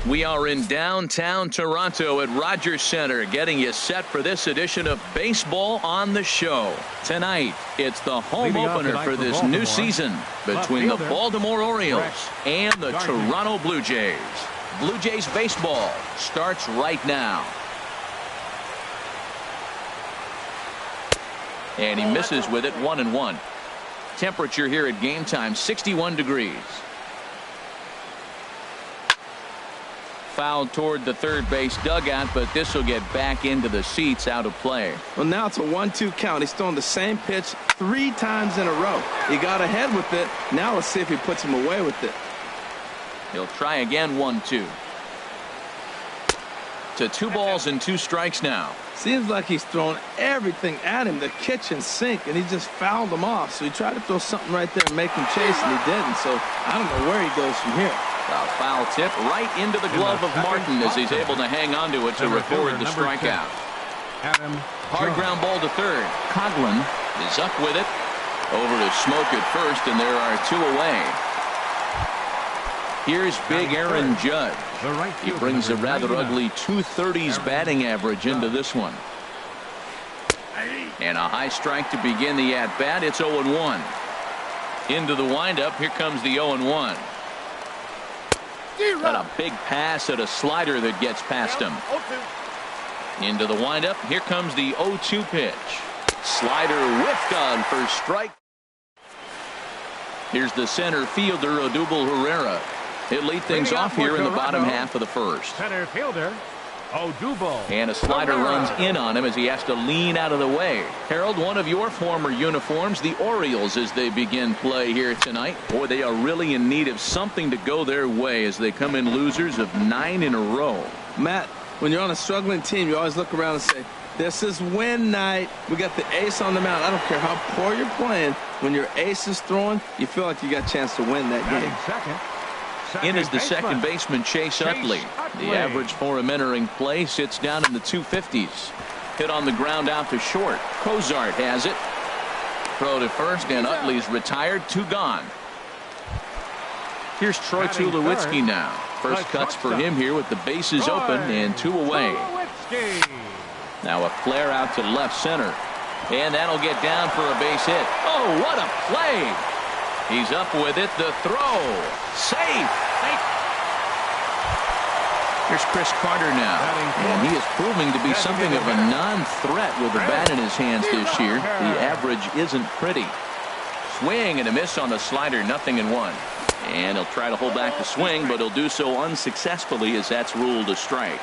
We are in downtown Toronto at Rogers Centre, getting you set for this edition of Baseball on the Show. Tonight, it's the home opener for this new season between the Baltimore Orioles and the Toronto Blue Jays. Blue Jays baseball starts right now. And he misses with it, 1-1. Temperature here at game time, 61 degrees. Fouled toward the third base dugout, but this will get back into the seats, out of play. Well, now it's a 1-2 count. He's throwing the same pitch 3 times in a row. He got ahead with it. Now let's see if he puts him away with it. He'll try again, 1-2. To 2 balls and 2 strikes now. Seems like he's thrown everything at him, the kitchen sink, and he just fouled him off. So he tried to throw something right there and make him chase, and he didn't. So I don't know where he goes from here. A foul tip right into the glove of Martin as he's able to hang on to it to record the strikeout. Hard ground ball to third. Coughlin is up with it. Over to Smoke at first, and there are 2 away. Here's big Aaron Judge. He brings a rather ugly 230s batting average into this one. And a high strike to begin the at-bat. It's 0-1. Into the windup. Here comes the 0-1. And a big pass at a slider that gets past him. Into the windup. Here comes the 0-2 pitch. Slider whiffed on for strike. Here's the center fielder, Odubel Herrera. He'll lead things off here in the bottom half of the first. Center fielder Odubel. And a slider runs in on him as he has to lean out of the way. Harold, one of your former uniforms, the Orioles, as they begin play here tonight. Boy, they are really in need of something to go their way as they come in losers of 9 in a row. Matt, when you're on a struggling team, you always look around and say, this is win night. We got the ace on the mound. I don't care how poor you're playing. When your ace is throwing, you feel like you got a chance to win that game. In is the second baseman, Chase Utley. The average for him entering play sits down in the 250s. Hit on the ground out to short. Cozart has it. Throw to first, and Utley's retired. 2 gone. Here's Troy Tulowitzki now. First cuts for him here with the bases open and 2 away. Now a flare out to left center. And that'll get down for a base hit. Oh, what a play! He's up with it. The throw. Safe. Here's Chris Carter now. And he is proving to be something of a non-threat with the bat in his hands this year. The average isn't pretty. Swing and a miss on the slider. 0-1. And he'll try to hold back the swing, but he'll do so unsuccessfully as that's ruled a strike.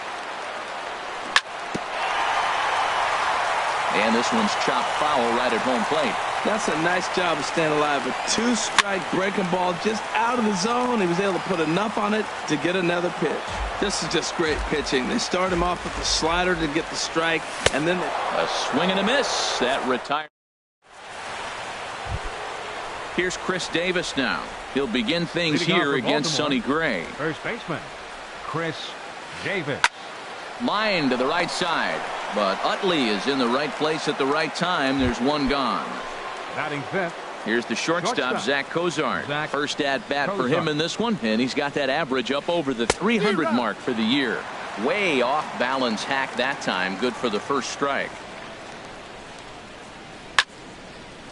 And this one's chopped foul right at home plate. That's a nice job of staying alive. A 2-strike breaking ball just out of the zone. He was able to put enough on it to get another pitch. This is just great pitching. They start him off with the slider to get the strike, and then a swing and a miss. That retired. Here's Chris Davis now. He'll begin things here against Sonny Gray. First baseman, Chris Davis. Line to the right side, but Utley is in the right place at the right time. There's 1 gone. Batting fifth. Here's the shortstop, Zach Cozart. First at bat for him in this one, and he's got that average up over the 300 mark for the year. Way off balance hack that time. Good for the first strike.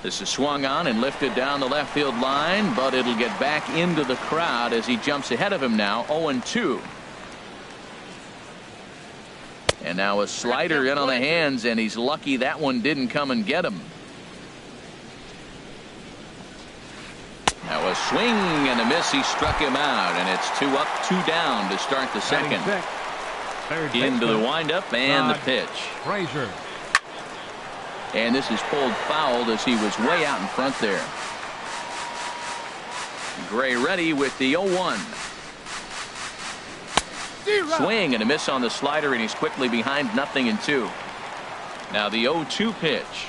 This is swung on and lifted down the left field line, but it'll get back into the crowd as he jumps ahead of him now. 0-2. And now a slider in on the hands, and he's lucky that one didn't come and get him. Now a swing and a miss. He struck him out, and it's 2 up, 2 down to start the second. Into the windup and the pitch. Frazier. And this is pulled fouled as he was way out in front there. Gray ready with the 0-1. Swing and a miss on the slider, and he's quickly behind 0-2. Now the 0-2 pitch.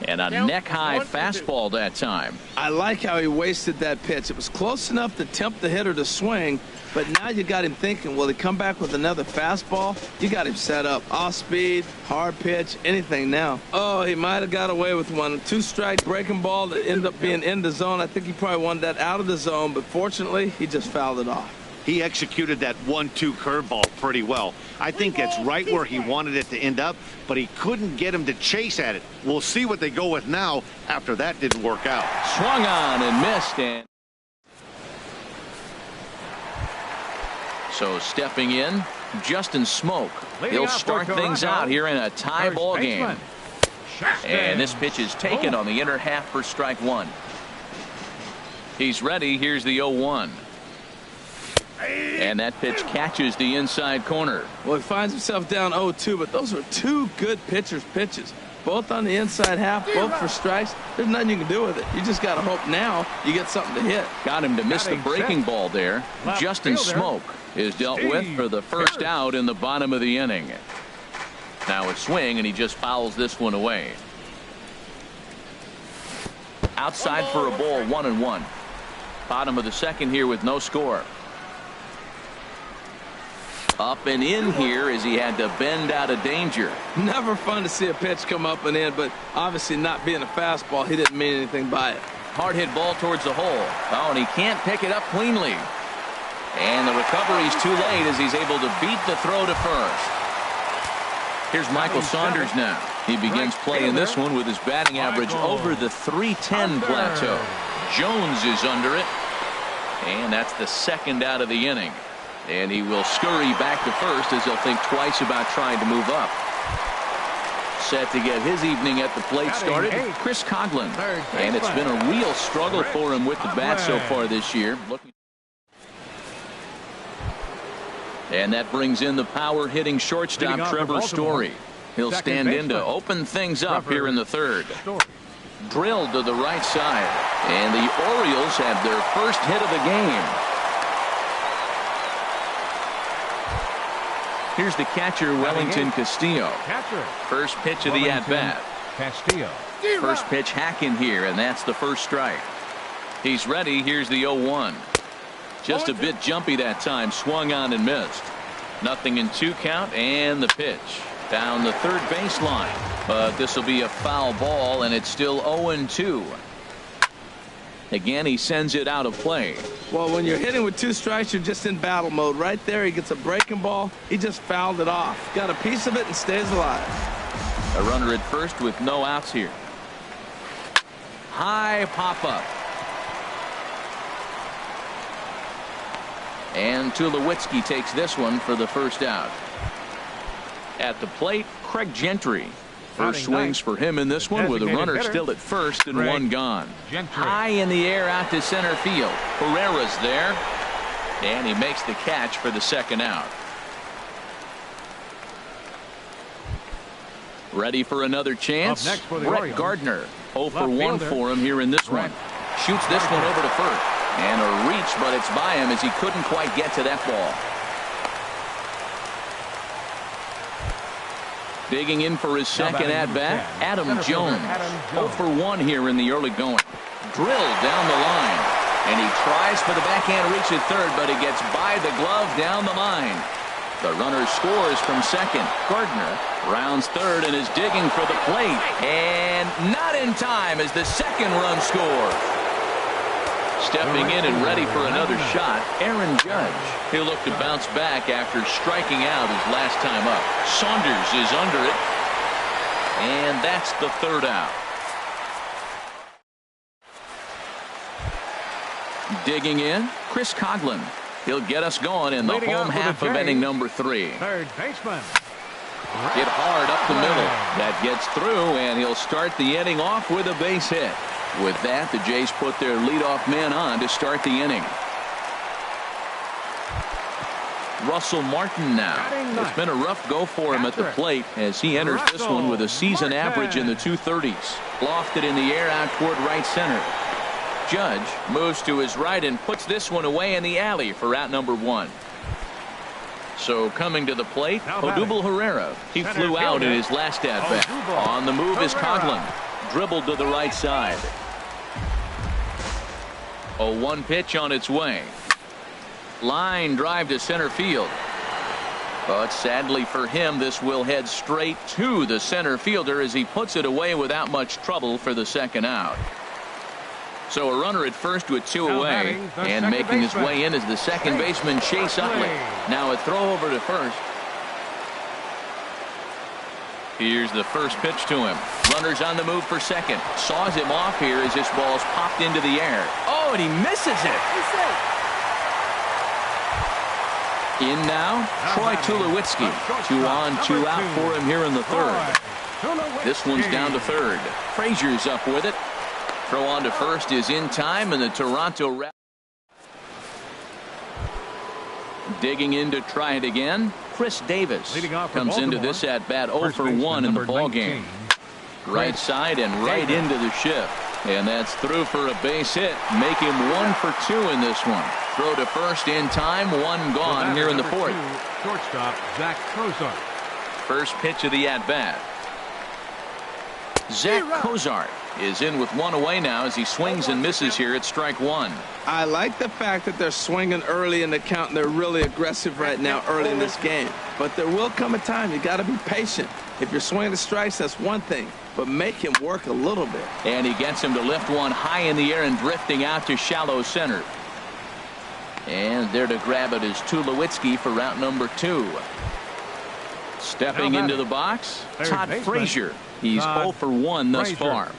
And a neck-high fastball that time. I like how he wasted that pitch. It was close enough to tempt the hitter to swing, but now you got him thinking, will he come back with another fastball? You got him set up. Off speed, hard pitch, anything now. Oh, he might have got away with one. 2-strike breaking ball that ended up being in the zone. I think he probably wanted that out of the zone, but fortunately, he just fouled it off. he executed that 1-2 curveball pretty well. I think it's right where he wanted it to end up, but he couldn't get him to chase at it. We'll see what they go with now after that didn't work out. Swung on and missed. And so stepping in, Justin Smoak. He'll start things out here in a tie ball game. And this pitch is taken on the inner half for strike one. He's ready. Here's the 0-1. And that pitch catches the inside corner. Well, he finds himself down 0-2, but those are two good pitchers' pitches. Both on the inside half, both for strikes. There's nothing you can do with it. You just got to hope now you get something to hit. Got him to miss the breaking ball there. Justin Smoak is dealt with for the first out in the bottom of the inning. Now a swing, and he just fouls this one away. Outside for a ball, 1-1. Bottom of the second here with no score. Up and in here as he had to bend out of danger. Never fun to see a pitch come up and in, but obviously not being a fastball, he didn't mean anything by it. Hard hit ball towards the hole. Oh, and he can't pick it up cleanly. And the recovery's too late as he's able to beat the throw to first. Here's Michael Saunders now. He begins playing this one with his batting average over the .310 plateau. Jones is under it. And that's the second out of the inning. And he will scurry back to first as he'll think twice about trying to move up. Set to get his evening at the plate started, Chris Coghlan. And it's been a real struggle for him with the bat so far this year. And that brings in the power hitting shortstop Trevor Story. He'll stand in to open things up here in the third. Drilled to the right side. And the Orioles have their first hit of the game. Here's the catcher, Wellington Castillo. First pitch of the at-bat. Castillo. First pitch hack in here, and that's the first strike. He's ready. Here's the 0-1. Just a bit jumpy that time. Swung on and missed. Nothing in 2 count, and the pitch. Down the third baseline. But this will be a foul ball, and it's still 0-2. Again, he sends it out of play. Well, when you're hitting with 2 strikes, you're just in battle mode. Right there, he gets a breaking ball. He just fouled it off. Got a piece of it and stays alive. A runner at first with no outs here. High pop-up. And Tulowitzki takes this one for the first out. At the plate, Craig Gentry. First swings for him in this one with a runner still at first and 1 gone. High in the air out to center field. Herrera's there. And he makes the catch for the second out. Ready for another chance? Brett Gardner. 0 for 1 for him here in this one. Shoots this one over to first. And a reach, but it's by him as he couldn't quite get to that ball. Digging in for his second at-bat, Adam Jones. 0 for 1 here in the early going. Drilled down the line. And he tries for the backhand reach at third, but he gets by the glove down the line. The runner scores from second. Gardner rounds third and is digging for the plate. And not in time as the second run scores. Stepping in and ready for another shot, Aaron Judge. He'll look to bounce back after striking out his last time up. Saunders is under it. And that's the third out. Digging in, Chris Coghlan. He'll get us going in the home half of inning number 3. Third baseman. Hit hard up the middle. That gets through, and he'll start the inning off with a base hit. With that, the Jays put their leadoff man on to start the inning. Russell Martin now. It's been a rough go for him at the plate as he enters this one with a season average in the 230s. Lofted in the air out toward right center. Judge moves to his right and puts this one away in the alley for out number 1. So coming to the plate, Odubel Herrera. He flew out in his last at-bat. On the move is Coghlan. Dribbled to the right side. A 1 pitch on its way. Line drive to center field. But sadly for him, this will head straight to the center fielder as he puts it away without much trouble for the second out. So a runner at first with two Now away, batting, the and second making his baseman. way in is the second baseman, Chase Utley. Now a throw over to first. Here's the first pitch to him. Runner's on the move for second. Saws him off here as this ball's popped into the air. Oh, and he misses it. In now, Troy Tulowitzki. 2 on, 2 out for him here in the third. This one's down to third. Frazier's up with it. Throw on to first is in time, and the Toronto digging in to try it again. Chris Davis comes into this at bat 0 for 1 in the ball game. Right side and right into the shift. And that's through for a base hit. Make him 1 for 2 in this one. Throw to first in time. 1 gone here in the fourth. Shortstop Zach Cozart. First pitch of the at bat. Zach Cozart is in with 1 away now as he swings and misses here at strike 1. I like the fact that they're swinging early in the count, and they're really aggressive right now early in this game. But there will come a time you got to be patient. If you're swinging the strikes, that's one thing, but make him work a little bit. And he gets him to lift one high in the air and drifting out to shallow center. And there to grab it is Tulowitzki for route number 2. Stepping into the box, Todd Frazier. He's 0 for 1 thus far.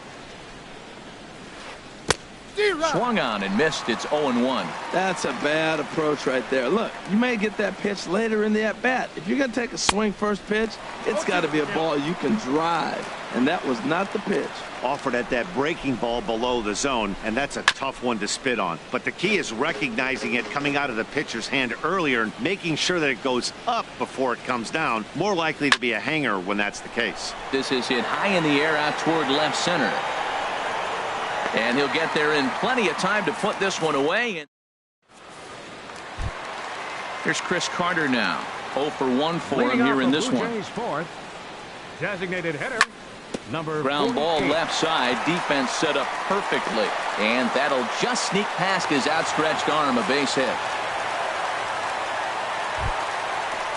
Swung on and missed. It's 0-1. That's a bad approach right there. Look, you may get that pitch later in the at-bat. If you're going to take a swing first pitch, it's got to be a ball you can drive. And that was not the pitch. Offered at that breaking ball below the zone, and that's a tough one to spit on. But the key is recognizing it coming out of the pitcher's hand earlier and making sure that it goes up before it comes down. More likely to be a hanger when that's the case. This is hit high in the air out toward left center. And he'll get there in plenty of time to put this one away. Here's Chris Carter now. 0 for 1 for him here in this one. Fourth, designated hitter, number Ground ball left side. Defense set up perfectly. And that'll just sneak past his outstretched arm, a base hit.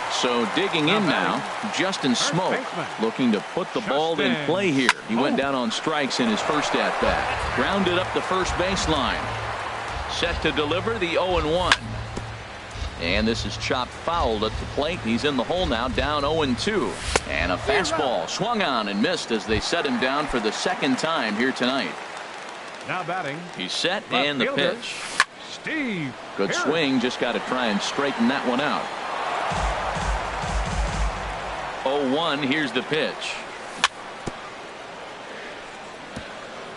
So digging in now, Justin Smoke looking to put the ball in play here. He went down on strikes in his first at bat. Grounded up the first baseline. Set to deliver the 0-1. And this is chopped fouled at the plate. He's in the hole now, down 0-2. And a fastball swung on and missed as they set him down for the second time here tonight. Now batting. He's set and the pitch. Steve. Good swing, just got to try and straighten that one out. 0-1, here's the pitch.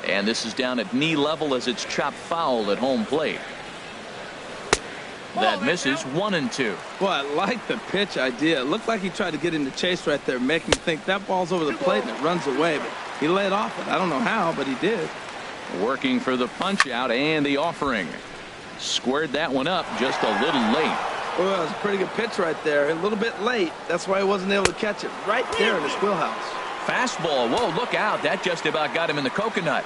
And this is down at knee level as it's chopped foul at home plate. That misses 1-2. Well, I like the pitch idea. It looked like he tried to get into chase right there, make him think that ball's over the plate and it runs away. But he laid off it. I don't know how, but he did. Working for the punch out and the offering. Squared that one up just a little late. Well, it was a pretty good pitch right there. A little bit late. That's why he wasn't able to catch it right there in his wheelhouse. Fastball. Whoa, look out. That just about got him in the coconut.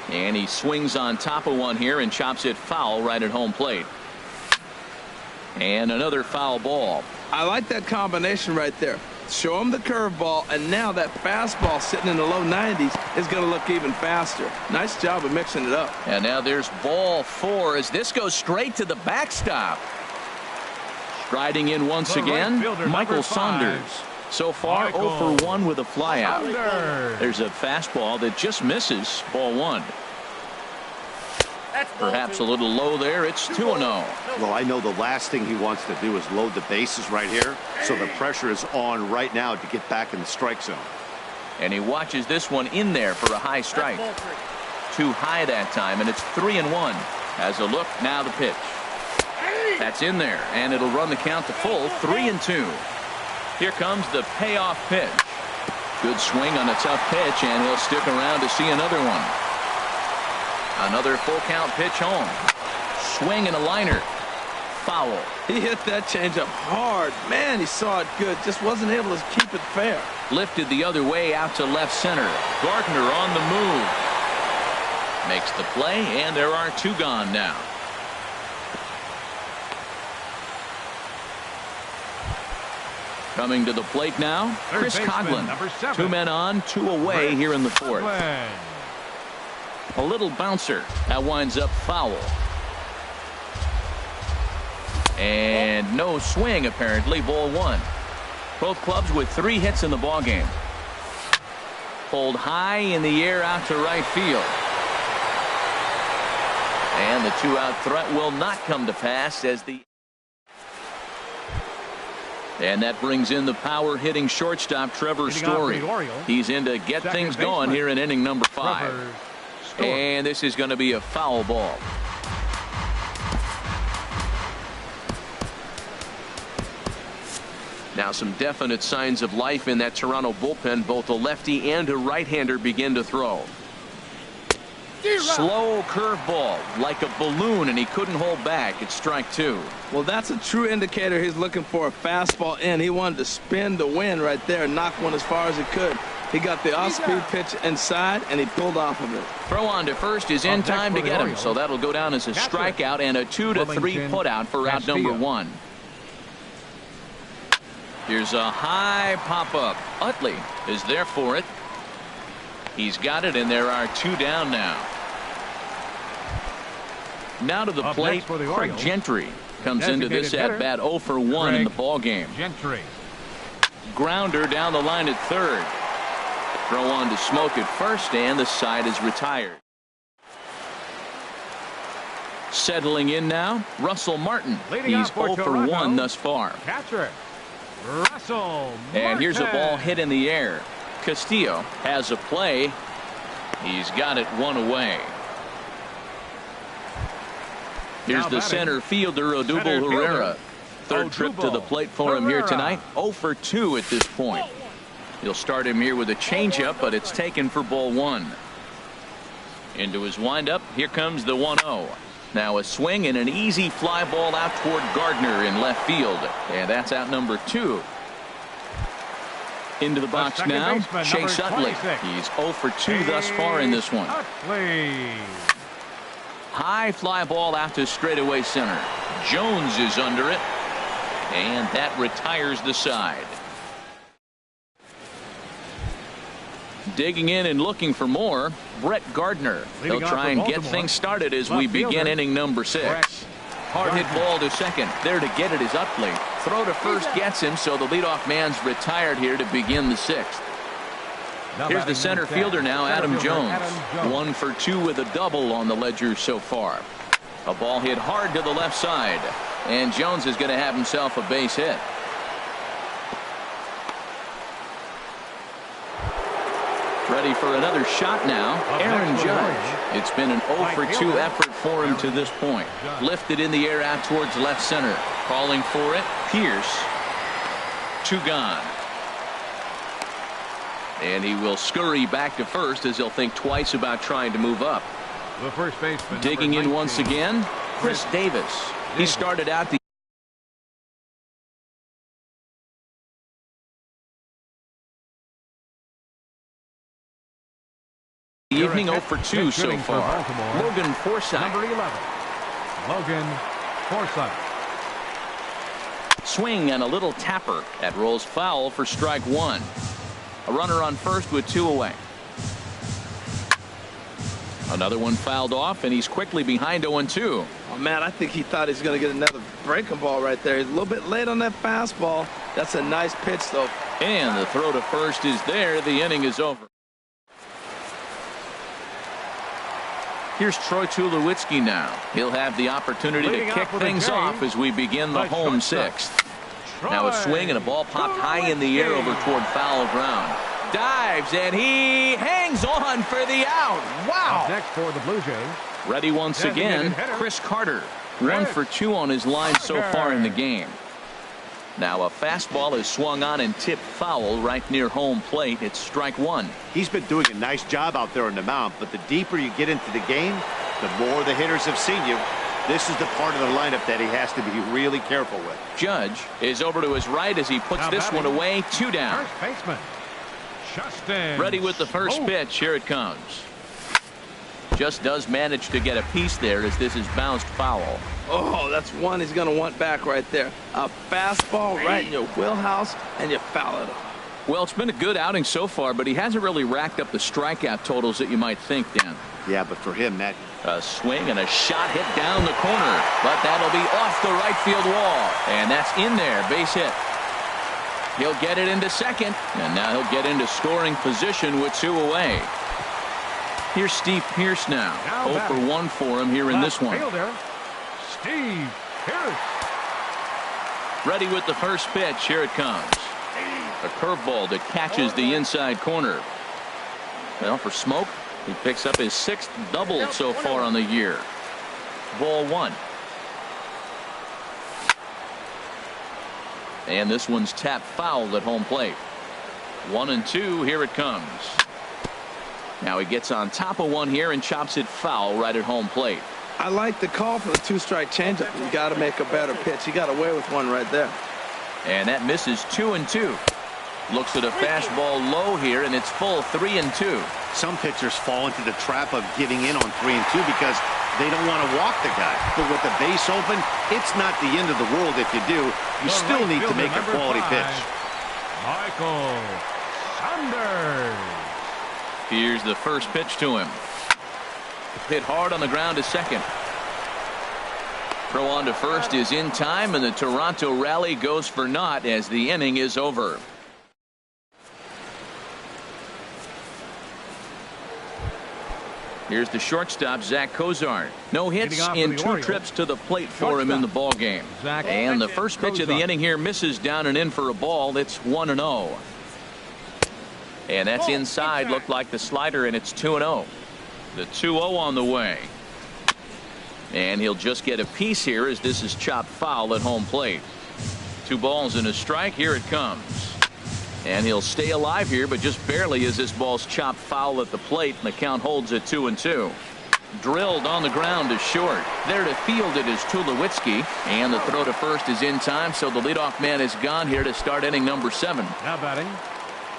And he swings on top of one here and chops it foul right at home plate. And another foul ball. I like that combination right there. Show him the curveball, and now that fastball sitting in the low 90s is going to look even faster. Nice job of mixing it up. And now there's ball 4 as this goes straight to the backstop. Striding in once again, Michael Saunders. So far, 0 for 1 with a flyout. There's a fastball that just misses ball 1. Perhaps a little low there. It's 2-0. Well, I know the last thing he wants to do is load the bases right here, so the pressure is on right now to get back in the strike zone. And he watches this one in there for a high strike. Too high that time, and it's 3-1. As a look, now the pitch. That's in there, and it'll run the count to full, 3-2. Here comes the payoff pitch. Good swing on a tough pitch, and he'll stick around to see another one. Another full count pitch home. Swing and a liner. Foul. He hit that changeup hard. Man, he saw it good. Just wasn't able to keep it fair. Lifted the other way out to left center. Gardner on the move. Makes the play, and there are 2 gone now. Coming to the plate now, Chris Coughlin. 2 men on, 2 away here in the fourth. A little bouncer. That winds up foul. And no swing, apparently. Ball one. Both clubs with 3 hits in the ballgame. Pulled high in the air out to right field. And the 2-out threat will not come to pass as the... And that brings in the power-hitting shortstop, Trevor Story. He's in to get things going here in inning number 5. And this is going to be a foul ball. Now some definite signs of life in that Toronto bullpen. Both a lefty and a right-hander begin to throw. Slow curveball like a balloon, and he couldn't hold back. It's strike 2. Well, that's a true indicator he's looking for a fastball in. He wanted to spin the wind right there and knock one as far as he could. He got the off-speed pitch inside, and he pulled off of it. Throw on to first is in time to get him, so that'll go down as a strikeout and a 2-3 putout for out number 1. Here's a high pop-up. Utley is there for it. He's got it, and there are 2 down now. Now to the plate, Craig Gentry comes into this at-bat 0 for 1 in the ballgame. Gentry. Grounder down the line at third. Throw on to Smoke at first, and the side is retired. Settling in now, Russell Martin. He's 0 for 1 thus far. Catcher, Russell Martin. And here's a ball hit in the air. Castillo has a play. He's got it 1 away. Here's the center fielder, Odubel Herrera. Third trip to the plate for him here tonight. 0 for 2 at this point. He'll start him here with a changeup, but it's taken for ball 1. Into his windup. Here comes the 1-0. Now a swing and an easy fly ball out toward Gardner in left field. And that's out number 2. Into the box now, Chase Utley. He's 0 for 2 thus far in this one. High fly ball out to straightaway center. Jones is under it, and that retires the side. Digging in and looking for more, Brett Gardner. He'll try and get things started as we begin inning number 6. Hard hit ball to second. There to get it is Utley. Throw to first gets him, so the leadoff man's retired here to begin the 6th. Here's the center fielder now, Adam Jones. 1 for 2 with a double on the ledger so far. A ball hit hard to the left side, and Jones is going to have himself a base hit. Ready for another shot now, Aaron Judge. It's been an 0 for 2 effort for him to this point. Lifted in the air out towards left center. Calling for it, Pierce. 2 gone. And he will scurry back to first as he'll think twice about trying to move up. The first baseman. Digging in once again, Chris Davis. He started out the evening 0 for 2 so far. Logan Forsythe. Number 11. Logan Forsythe. Swing and a little tapper. That rolls foul for strike 1. A runner on first with 2 away. Another one fouled off, and he's quickly behind 0-2. Oh, man, I think he thought he was going to get another breaking ball right there. He's a little bit late on that fastball. That's a nice pitch, though. And the throw to first is there. The inning is over. Here's Troy Tulowitzki now. He'll have the opportunity to kick things off as we begin the home 6th. Now a swing and a ball popped high in the air over toward foul ground. Dives, and he hangs on for the out. Wow. Next for the Blue Jays. Ready once again, Chris Carter. 1 for 2 on his line so far in the game. Now a fastball is swung on and tipped foul right near home plate. It's strike 1. He's been doing a nice job out there on the mound, but the deeper you get into the game, the more the hitters have seen you. This is the part of the lineup that he has to be really careful with. Judge is over to his right as he puts this one away. 2 down. First baseman Justin. Ready with the first pitch. Here it comes. Just does manage to get a piece there as this is bounced foul. Oh, that's one he's going to want back right there. A fastball right in your wheelhouse, and you foul it off. Well, it's been a good outing so far, but he hasn't really racked up the strikeout totals that you might think, Dan. Yeah, but for him, that a swing and a shot hit down the corner, but that'll be off the right field wall, and that's in there, base hit. He'll get it into second, and now he'll get into scoring position with 2 away. Here's Steve Pearce now. 0 for 1 for him here in this one. Fielder, Steve Pearce. Ready with the first pitch. Here it comes. A curveball that catches the inside corner. Well, for Smoke, he picks up his 6th double so far on the year. Ball 1. And this one's tapped foul at home plate. 1-2. Here it comes. Now he gets on top of one here and chops it foul right at home plate. I like the call for the 2-strike changeup. You got to make a better pitch. He got away with one right there. And that misses 2-2. Looks at a fastball low here, and it's full 3-2. some pitchers fall into the trap of giving in on 3-2 because they don't want to walk the guy. But with the base open, it's not the end of the world if you do. You still need to make a quality pitch. Michael Sanders. Here's the first pitch to him. Hit hard on the ground to second. Throw on to first is in time, and the Toronto rally goes for naught as the inning is over. Here's the shortstop, Zach Cozart. No hits in 2 trips to the plate for him in the ball game. And the first pitch of the inning here misses down and in for a ball. It's 1-0. And that's inside. Looked like the slider, and it's 2-0. The 2-0 on the way. And he'll just get a piece here as this is chopped foul at home plate. 2 balls and a strike. Here it comes. And he'll stay alive here, but just barely as this ball's chopped foul at the plate, and the count holds at 2-2. Drilled on the ground to short. There to field it is Tulowitzki, and the throw to first is in time, so the leadoff man is gone here to start inning number 7. Now batting.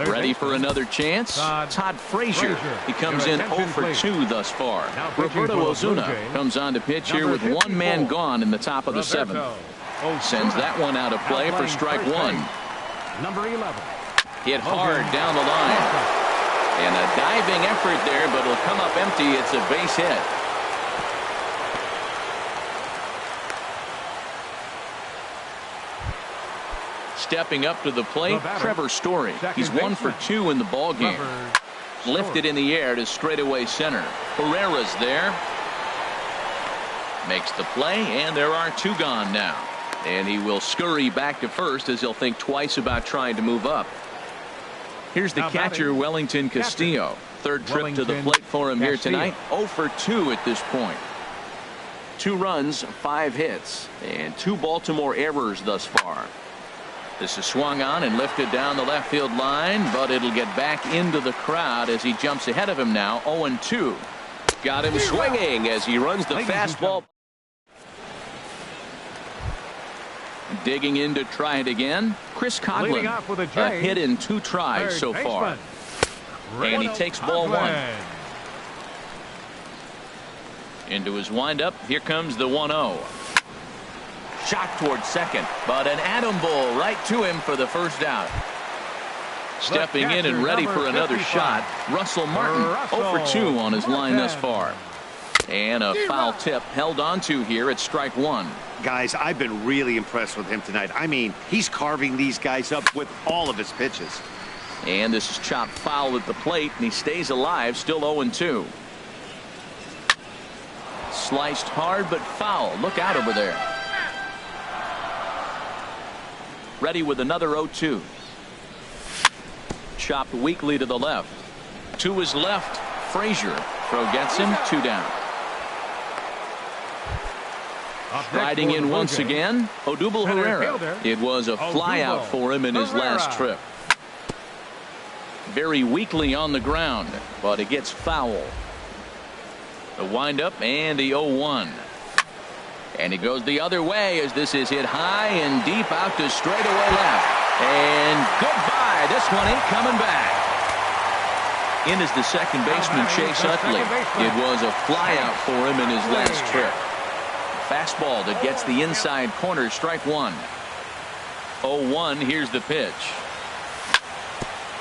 Ready for another chance? Todd Frazier. He comes in 0 for 2 thus far. Roberto Ozuna comes on to pitch here with 1 man gone in the top of the 7th. Sends that one out of play for strike 1. Number 11. Hit hard down the line. And a diving effort there, but it'll come up empty. It's a base hit. Stepping up to the plate, Trevor Story. He's 1 for 2 in the ball game. Lifted in the air to straightaway center. Herrera's there. Makes the play, and there are 2 gone now. And he will scurry back to first as he'll think twice about trying to move up. Here's the catcher, Wellington Castillo. 3rd trip to the plate for him here tonight. 0 for 2 at this point. 2 runs, 5 hits, and 2 Baltimore errors thus far. This is swung on and lifted down the left field line, but it'll get back into the crowd as he jumps ahead of him now. 0-2. Got him swinging as he runs the fastball. Digging in to try it again. Chris Coghlan, a hit in 2 tries so far. And he takes ball 1. Into his windup. Here comes the 1-0. Shot towards second, but an Atom Bowl right to him for the first out. Stepping in and ready for another shot, Russell Martin. 0 for 2 on his line thus far. And a foul tip held onto here at strike 1. Guys, I've been really impressed with him tonight. I mean, he's carving these guys up with all of his pitches. And this is chopped foul at the plate, and he stays alive, still 0-2. Sliced hard, but foul. Look out over there. Ready with another 0-2. Chopped weakly to the left. To his left, Frazier. Throw gets him, 2 down. Riding in once again, Odubel Herrera. It was a flyout for him in his last trip. Very weakly on the ground, but it gets foul. The windup and the 0-1. And he goes the other way as this is hit high and deep out to straightaway left. And goodbye. This one ain't coming back. In is the second baseman, Chase Utley. It was a flyout for him in his last trip. Fastball that gets the inside corner, strike 1. 0-1. Here's the pitch.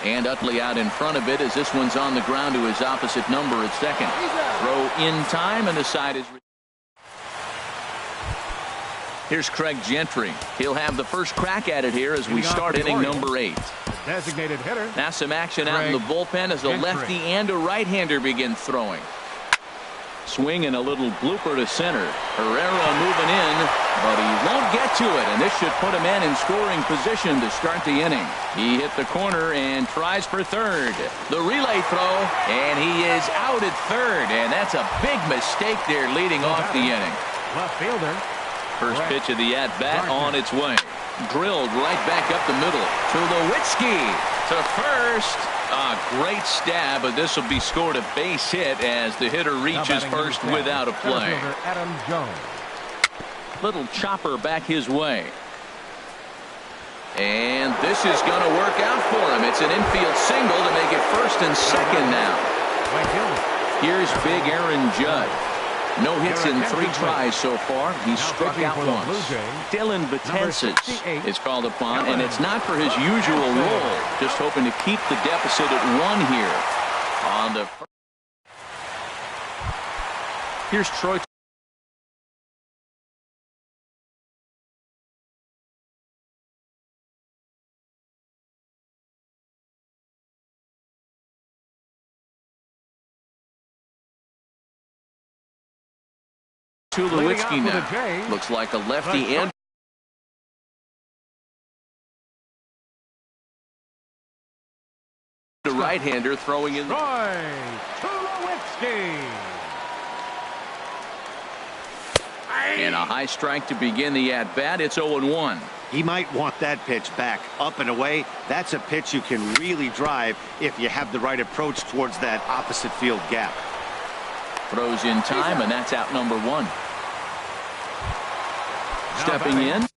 And Utley out in front of it as this one's on the ground to his opposite number at second. Throw in time, and the side is. Here's Craig Gentry. He'll have the first crack at it here as we start inning number 8. Designated hitter. Now some action out in the bullpen as a lefty and a right-hander begin throwing. Swing and a little blooper to center. Herrera moving in, but he won't get to it, and this should put him in scoring position to start the inning. He hit the corner and tries for third. The relay throw, and he is out at third, and that's a big mistake there leading off the inning. Left fielder. First pitch of the at-bat on its way. Drilled right back up the middle. Tulowitzki to first. A great stab, but this will be scored a base hit as the hitter reaches first without a play. Adam Jones. Little chopper back his way. And this is going to work out for him. It's an infield single to make it first and second now. Here's big Aaron Judge. No hits in 3 tries so far. He's struck out once. Dylan Betances is called upon, and it's not for his usual role. Just hoping to keep the deficit at 1 here. On the here's Troy. Tulowitzki now. Looks like a lefty and the right-hander throwing in. Tulowitzki. And a high strike to begin the at-bat. It's 0-1. He might want that pitch back up and away. That's a pitch you can really drive if you have the right approach towards that opposite field gap. Throws in time, and that's out number 1. Stepping in,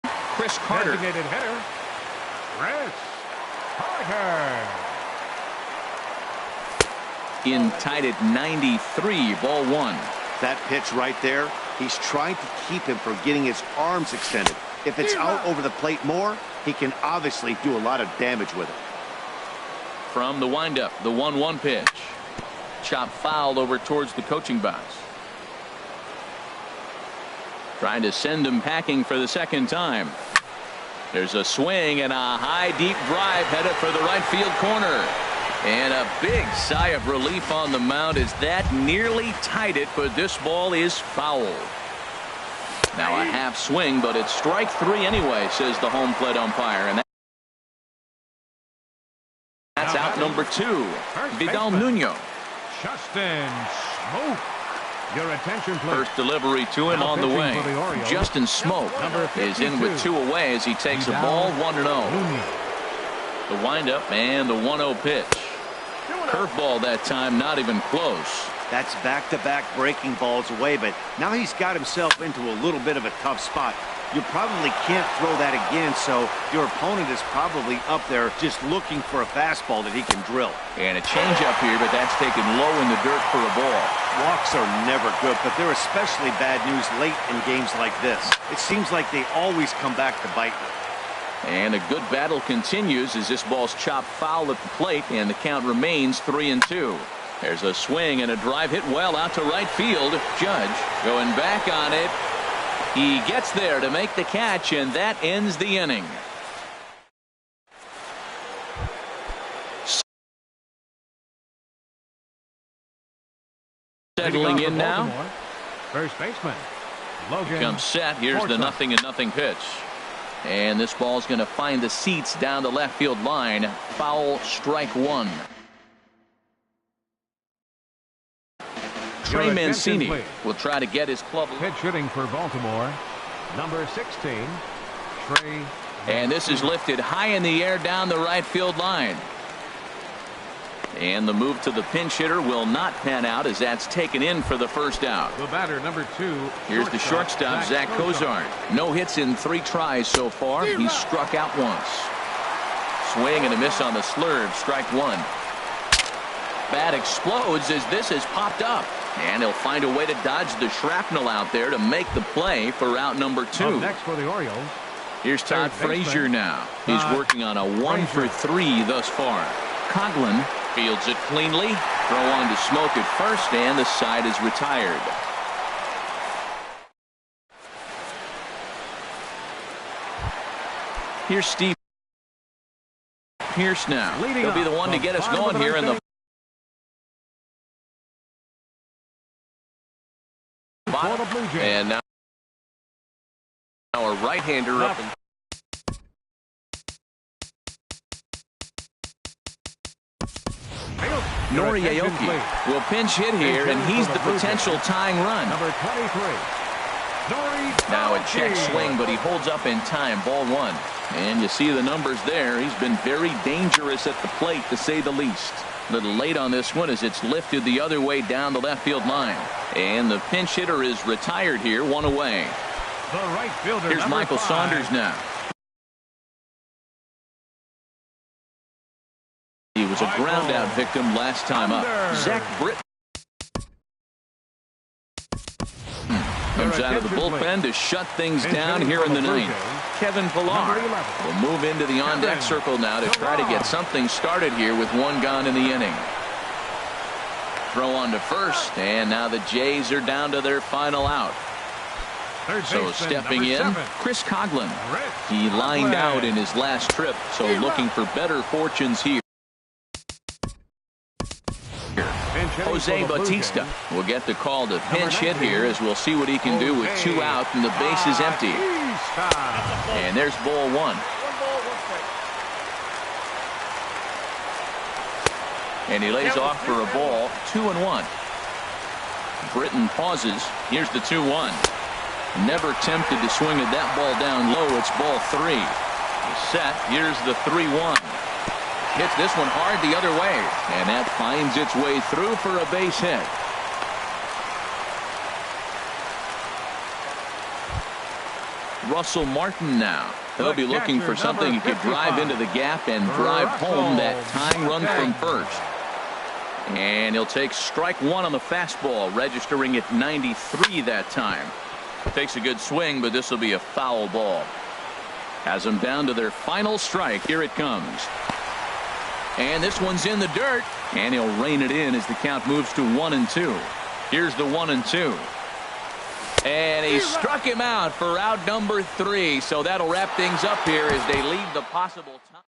Chris Carter. Designated hitter. Chris Carter. In tight at 93, ball 1. That pitch right there, he's trying to keep him from getting his arms extended. If it's out over the plate more, he can obviously do a lot of damage with it. From the windup, the 1-1 pitch. Chop fouled over towards the coaching box. Trying to send him packing for the second time. There's a swing and a high deep drive headed for the right field corner. And a big sigh of relief on the mound as that nearly tied it, but this ball is fouled. Now a half swing, but it's strike 3 anyway, says the home plate umpire. And that's out number 2. Vidal Nuno. Justin Smoke. Your attention, please. First delivery to him on the way. Justin Smoke is in with 2 away as he takes a ball 1-0. The windup and the 1-0 pitch. Curveball that time, not even close. That's back-to-back breaking balls away, but now he's got himself into a little bit of a tough spot. You probably can't throw that again, so your opponent is probably up there just looking for a fastball that he can drill. And a changeup here, but that's taken low in the dirt for a ball. Walks are never good, but they're especially bad news late in games like this. It seems like they always come back to bite you. And a good battle continues as this ball's chopped foul at the plate, and the count remains 3-2. There's a swing and a drive hit well out to right field. Judge going back on it. He gets there to make the catch, and that ends the inning. Settling in now. First baseman. Logan. Comes set. Here's the 0-0 pitch. And this ball's going to find the seats down the left field line. Foul, strike 1. Trey Mancini will try to get his club. Pitch hitting for Baltimore. Number 16, Trey. And this is lifted high in the air down the right field line. And the move to the pinch hitter will not pan out as that's taken in for the first out. The batter, number 2. Here's the shortstop, Zach Cozart. No hits in 3 tries so far. He's struck out once. Swing and a miss on the slurve. Strike 1. Bat explodes as this has popped up. And he'll find a way to dodge the shrapnel out there to make the play for out number 2. Up next for the Orioles, Here's Todd Frazier now. He's working on a 1-for-3 thus far. Coughlin fields it cleanly. Throw on to Smoke at first, and the side is retired. Here's Steve Pierce now. He'll be the one to get us going here in the bottom. And now a right-hander up. Nori Aoki will pinch hit here, and he's the potential tying run. Number 23. Now a check swing, but he holds up in time. Ball 1. And you see the numbers there. He's been very dangerous at the plate, to say the least. A little late on this one as it's lifted the other way down the left field line. And the pinch hitter is retired here, 1 away. The right fielder, here's Michael 5. Saunders now. He was a ground out victim last time up. Zach Britton comes out of the bullpen to shut things down here in the 9th. Kevin Pillar will move into the on-deck circle now to try to get something started here with 1 gone in the inning. Throw on to first, and now the Jays are down to their final out. So stepping in, Chris Coughlin. He lined out in his last trip, so looking for better fortunes here. Jose Bautista will get the call to pinch hit here, as we'll see what he can do with 2 out and the base is empty. And there's ball 1. And he lays off for a ball, 2-1. Britton pauses. Here's the 2-1. Never tempted to swing at that ball down low. It's ball 3. Set. Here's the 3-1. Hits this one hard the other way, and that finds its way through for a base hit. Russell Martin now. He'll be looking for something he could drive into the gap and drive home that tying run from first. And he'll take strike 1 on the fastball, registering at 93 that time. Takes a good swing, but this will be a foul ball. Has them down to their final strike. Here it comes. And this one's in the dirt, and he'll rein it in as the count moves to 1-2. Here's the 1-2. And he struck him out for out number 3. So that'll wrap things up here as they leave the possible time.